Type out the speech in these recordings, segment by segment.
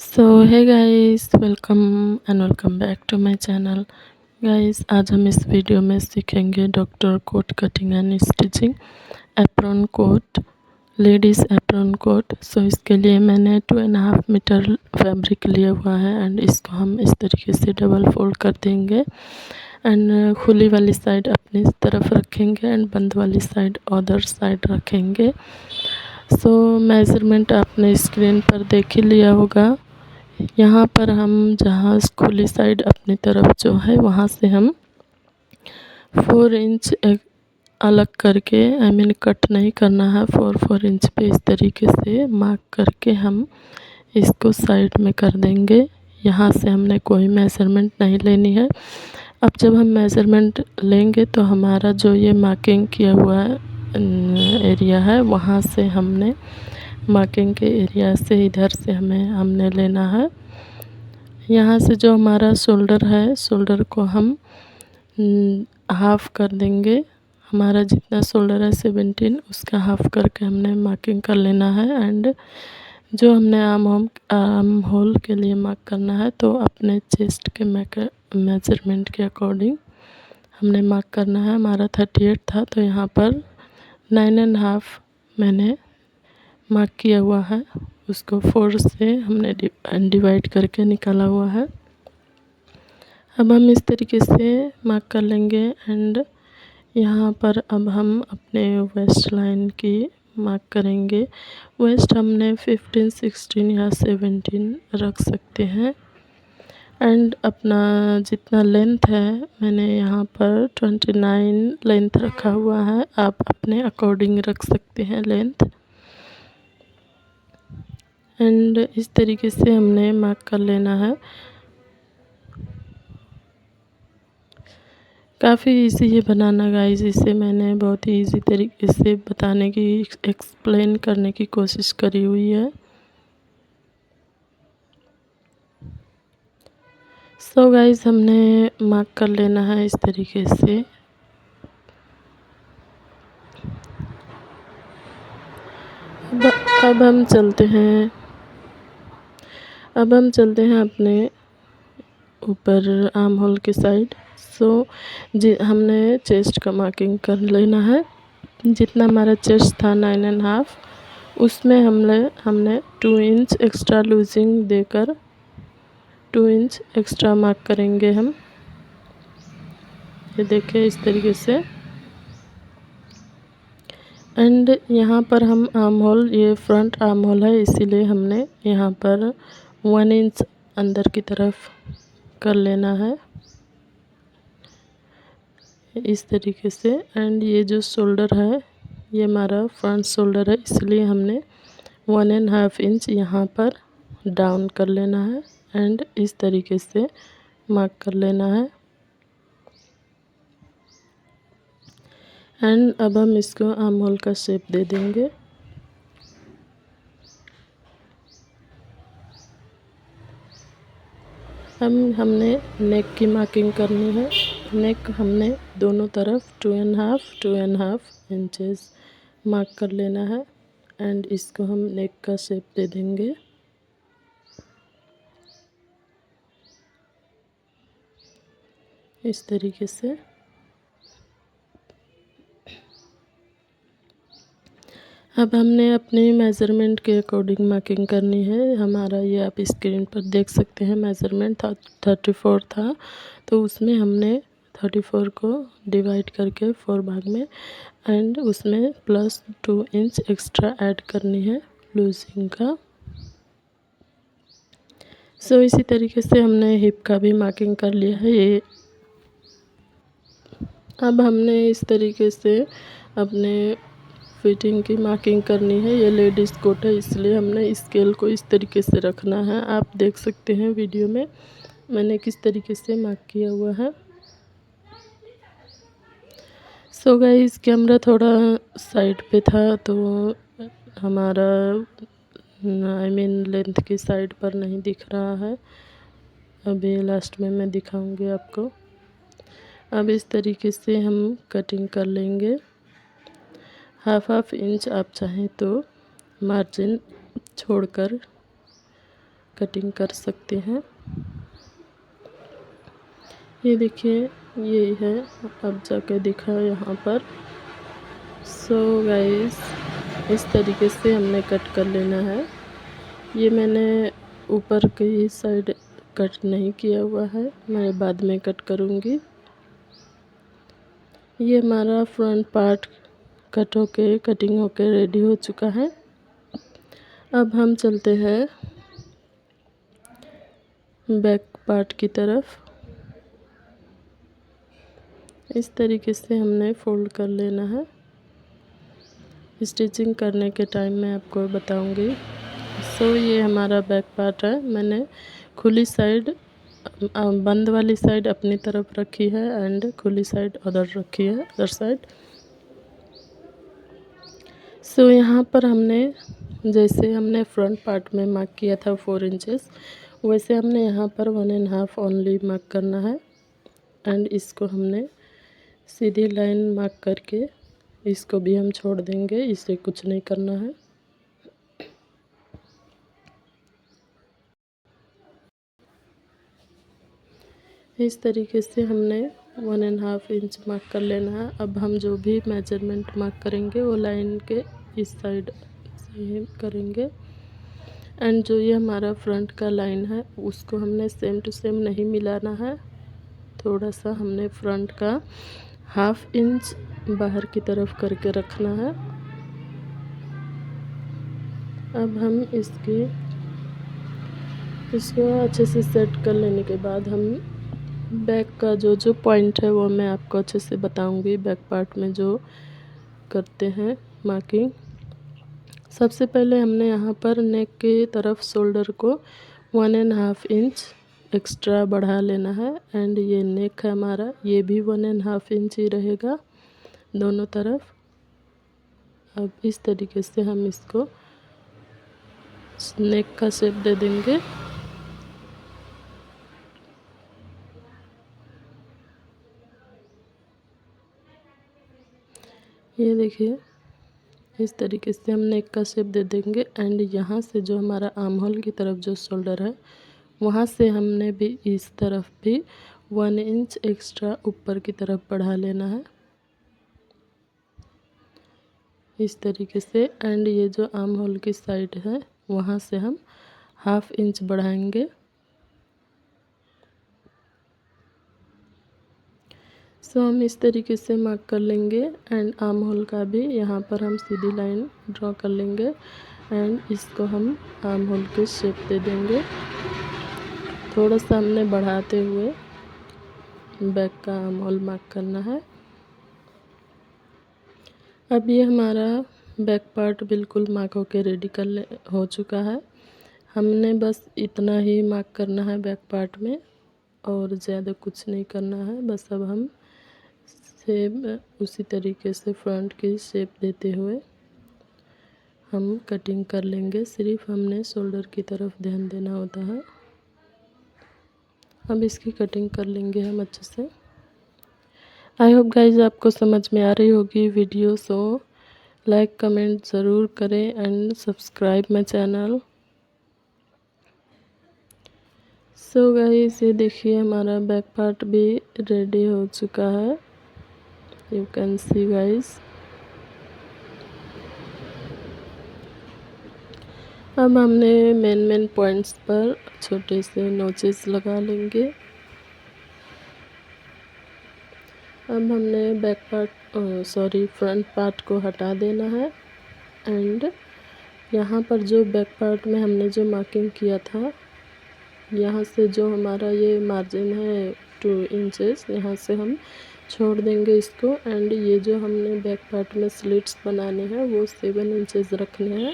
So hi guys, welcome back to my channel. Guys, आज हम इस वीडियो में सीखेंगे doctor coat cutting and stitching apron coat, ladies apron coat. So इसके लिए मैंने 2.5 मीटर फैब्रिक लिया हुआ है एंड इसको हम इस तरीके से डबल फोल्ड कर देंगे एंड खुली वाली साइड अपनी तरफ रखेंगे एंड बंद वाली साइड अदर साइड रखेंगे। सो मेज़रमेंट आपने स्क्रीन पर देख ही लिया होगा। यहाँ पर हम जहाँ खुली साइड अपनी तरफ जो है वहाँ से हम 4 इंच एक अलग करके कट नहीं करना है, 4 इंच पे इस तरीके से मार्क करके हम इसको साइड में कर देंगे। यहाँ से हमने कोई मेज़रमेंट नहीं लेनी है। अब जब हम मेज़रमेंट लेंगे तो हमारा जो ये मार्किंग किया हुआ एरिया है वहाँ से हमने मार्किंग के एरिया से इधर से हमने लेना है। यहाँ से जो हमारा शोल्डर है, शोल्डर को हम हाफ़ कर देंगे। हमारा जितना शोल्डर है 17, उसका हाफ़ करके हमने मार्किंग कर लेना है एंड जो हमने आर्म होल के लिए मार्क करना है तो अपने चेस्ट के मेजरमेंट के अकॉर्डिंग हमने मार्क करना है। हमारा 38 था तो यहाँ पर 9.5 मैंने मार्क किया हुआ है, उसको 4 से हमने डिवाइड करके निकाला हुआ है। अब हम इस तरीके से मार्क कर लेंगे एंड यहाँ पर अब हम अपने वेस्ट लाइन की मार्क करेंगे। वेस्ट हमने 15, 16 या 17 रख सकते हैं एंड अपना जितना लेंथ है मैंने यहाँ पर 29 लेंथ रखा हुआ है। आप अपने अकॉर्डिंग रख सकते हैं लेंथ एंड इस तरीके से हमने मार्क कर लेना है। काफ़ी इजी है बनाना गाइस, इसे मैंने बहुत ही इजी तरीके से बताने की एक्सप्लेन करने की कोशिश करी हुई है। सो गाइस, हमने मार्क कर लेना है इस तरीके से। अब हम चलते हैं अपने ऊपर आर्म होल के साइड। सो जी हमने चेस्ट का मार्किंग कर लेना है। जितना हमारा चेस्ट था 9.5, उसमें हमने 2 इंच एक्स्ट्रा लूजिंग देकर 2 इंच एक्स्ट्रा मार्क करेंगे हम। ये देखिए इस तरीके से एंड यहाँ पर हम आर्म होल, ये फ्रंट आर्म होल है इसीलिए हमने यहाँ पर 1 इंच अंदर की तरफ कर लेना है इस तरीके से। एंड ये जो शोल्डर है ये हमारा फ्रंट शोल्डर है, इसलिए हमने 1.5 इंच यहाँ पर डाउन कर लेना है एंड इस तरीके से मार्क कर लेना है। एंड अब हम इसको आर्म होल का शेप दे देंगे। हमने नेक की मार्किंग करनी है। नेक हमने दोनों तरफ 2.5 इंचेस मार्क कर लेना है एंड इसको हम नेक का शेप दे देंगे। इस तरीके से अब हमने अपने मेज़रमेंट के अकॉर्डिंग मार्किंग करनी है। हमारा ये आप स्क्रीन पर देख सकते हैं, मेज़रमेंट था 34 था तो उसमें हमने 34 को डिवाइड करके 4 भाग में एंड उसमें प्लस 2 इंच एक्स्ट्रा ऐड करनी है लूजिंग का। सो इसी तरीके से हमने हिप का भी मार्किंग कर लिया है। ये अब हमने इस तरीके से अपने फिटिंग की मार्किंग करनी है। ये लेडीज़ कोट है इसलिए हमने स्केल को इस तरीके से रखना है। आप देख सकते हैं वीडियो में मैंने किस तरीके से मार्क किया हुआ है। सो गाइस, कैमरा थोड़ा साइड पे था तो हमारा लेंथ की साइड पर नहीं दिख रहा है। अभी लास्ट में मैं दिखाऊंगी आपको। अब इस तरीके से हम कटिंग कर लेंगे। हाफ इंच आप चाहें तो मार्जिन छोड़कर कटिंग कर सकते हैं। ये देखिए यही है, अब जाके दिखा यहाँ पर। सो गाइस इस तरीके से हमने कट कर लेना है। ये मैंने ऊपर की साइड कट नहीं किया हुआ है, मैं बाद में कट करूँगी। ये हमारा फ्रंट पार्ट कट होके कटिंग होके रेडी हो चुका है। अब हम चलते हैं बैक पार्ट की तरफ। इस तरीके से हमने फोल्ड कर लेना है। स्टिचिंग करने के टाइम मैं आपको बताऊंगी। सो ये हमारा बैक पार्ट है। मैंने खुली साइड बंद वाली साइड अपनी तरफ रखी है एंड खुली साइड अदर रखी है, अदर साइड। सो यहाँ पर हमने जैसे हमने फ्रंट पार्ट में मार्क किया था 4 इंचेस, वैसे हमने यहाँ पर 1.5 ओनली मार्क करना है एंड इसको हमने सीधी लाइन मार्क करके इसको भी हम छोड़ देंगे, इसे कुछ नहीं करना है। इस तरीके से हमने 1.5 इंच मार्क कर लेना है। अब हम जो भी मेजरमेंट मार्क करेंगे वो लाइन के इस साइड से ही करेंगे एंड जो ये हमारा फ्रंट का लाइन है उसको हमने सेम टू सेम नहीं मिलाना है। थोड़ा सा हमने फ्रंट का 1/2 इंच बाहर की तरफ करके रखना है। अब हम इसको अच्छे से सेट कर लेने के बाद हम बैक का जो पॉइंट है वो मैं आपको अच्छे से बताऊंगी। बैक पार्ट में जो करते हैं मार्किंग, सबसे पहले हमने यहाँ पर नेक की तरफ शोल्डर को 1.5 इंच एक्स्ट्रा बढ़ा लेना है एंड ये नेक है हमारा, ये भी 1.5 इंच ही रहेगा दोनों तरफ। अब इस तरीके से हम इसको नेक का शेप दे देंगे। ये देखिए इस तरीके से हम नेक का शेप दे देंगे एंड यहाँ से जो हमारा आर्म होल की तरफ जो शोल्डर है वहाँ से हमने भी इस तरफ भी 1 इंच एक्स्ट्रा ऊपर की तरफ बढ़ा लेना है इस तरीके से। एंड ये जो आर्म होल की साइड है वहाँ से हम 1/2 इंच बढ़ाएंगे। सो हम इस तरीके से मार्क कर लेंगे एंड आर्म होल का भी यहाँ पर हम सीधी लाइन ड्रॉ कर लेंगे एंड इसको हम आर्म होल के शेप दे देंगे। थोड़ा सा हमने बढ़ाते हुए बैक का आर्म होल मार्क करना है। अब ये हमारा बैक पार्ट बिल्कुल मार्क होके रेडी हो चुका है। हमने बस इतना ही मार्क करना है बैक पार्ट में और ज़्यादा कुछ नहीं करना है। बस अब हम सेम उसी तरीके से फ्रंट की शेप देते हुए हम कटिंग कर लेंगे। सिर्फ हमने शोल्डर की तरफ ध्यान देना होता है। अब इसकी कटिंग कर लेंगे हम अच्छे से। आई होप गाइज आपको समझ में आ रही होगी वीडियो। सो लाइक कमेंट ज़रूर करें and subscribe my channel. So guys ये देखिए हमारा बैक पार्ट भी रेडी हो चुका है। You can see guys. अब हमने मेन पॉइंट्स पर छोटे से नोचेस लगा लेंगे। अब हमने फ्रंट पार्ट को हटा देना है एंड यहाँ पर जो बैक पार्ट में हमने जो मार्किंग किया था यहाँ से जो हमारा ये मार्जिन है 2 इंचेस, यहाँ से हम छोड़ देंगे इसको एंड ये जो हमने बैक पार्ट में स्लिट्स बनाने हैं वो 7 इंचेस रखने हैं।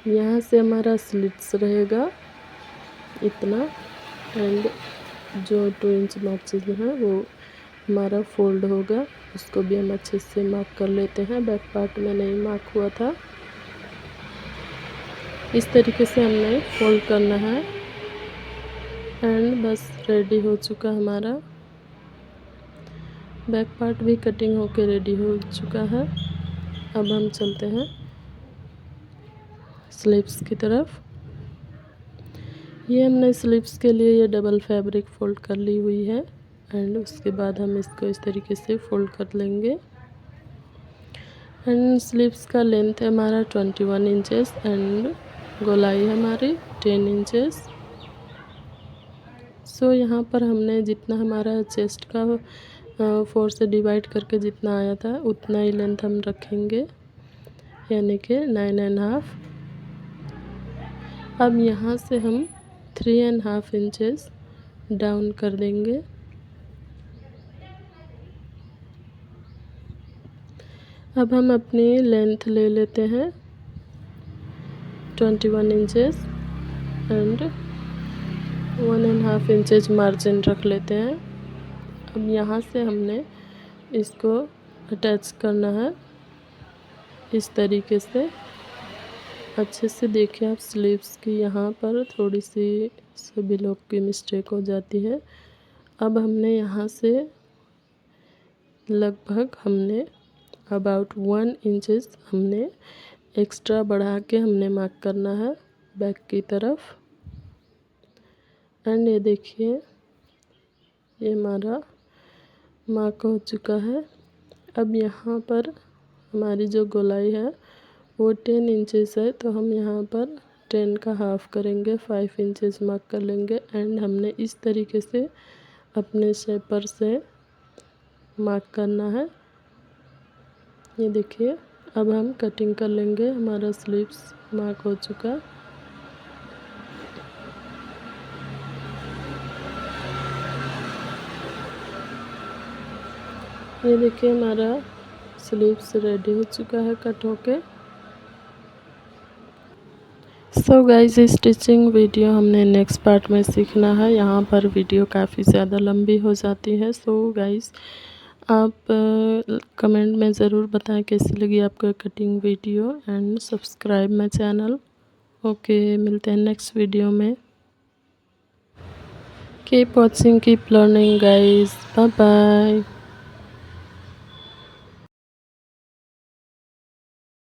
यहाँ से हमारा स्लिट्स रहेगा इतना एंड जो 2 इंच मार्जिन है वो हमारा फोल्ड होगा, उसको भी हम अच्छे से मार्क कर लेते हैं। बैक पार्ट में नहीं मार्क हुआ था। इस तरीके से हमने फोल्ड करना है एंड बस रेडी हो चुका हमारा बैक पार्ट भी कटिंग होके रेडी हो चुका है। अब हम चलते हैं स्लीव्स की तरफ। ये हमने स्लीव्स के लिए ये डबल फैब्रिक फ़ोल्ड कर ली हुई है एंड उसके बाद हम इसको इस तरीके से फ़ोल्ड कर लेंगे। एंड स्लीव्स का लेंथ है हमारा 21 इंचेस एंड गोलाई हमारी 10 इंचेस। सो यहाँ पर हमने जितना हमारा चेस्ट का 4 से डिवाइड करके जितना आया था उतना ही लेंथ हम रखेंगे, यानी कि 9.5। अब यहाँ से हम 3.5 इंचेस डाउन कर देंगे। अब हम अपनी लेंथ ले लेते हैं 21 इंचेस एंड 1.5 इंचेस मार्जिन रख लेते हैं। अब यहाँ से हमने इसको अटैच करना है इस तरीके से। अच्छे से देखिए आप, स्लीव्स की यहाँ पर थोड़ी सी सभी लोग की मिस्टेक हो जाती है। अब हमने यहाँ से लगभग हमने अबाउट 1 इंचेस हमने एक्स्ट्रा बढ़ा के हमने मार्क करना है बैक की तरफ। एंड ये देखिए ये हमारा मार्क हो चुका है। अब यहाँ पर हमारी जो गोलाई है वो 10 इंचेस है, तो हम यहाँ पर 10 का हाफ करेंगे, 5 इंचेस मार्क कर लेंगे एंड हमने इस तरीके से अपने शेपर से मार्क करना है। ये देखिए अब हम कटिंग कर लेंगे। हमारा स्लीव्स मार्क हो चुका। ये देखिए हमारा स्लीव्स रेडी हो चुका है कट होके। सो गाइस, स्टिचिंग वीडियो हमने नेक्स्ट पार्ट में सीखना है। यहाँ पर वीडियो काफ़ी ज़्यादा लंबी हो जाती है। सो गाइस, आप कमेंट में ज़रूर बताएं कैसी लगी आपको cutting video and subscribe my channel. Okay, मिलते हैं नेक्स्ट वीडियो में। Keep watching, keep learning guys, bye bye.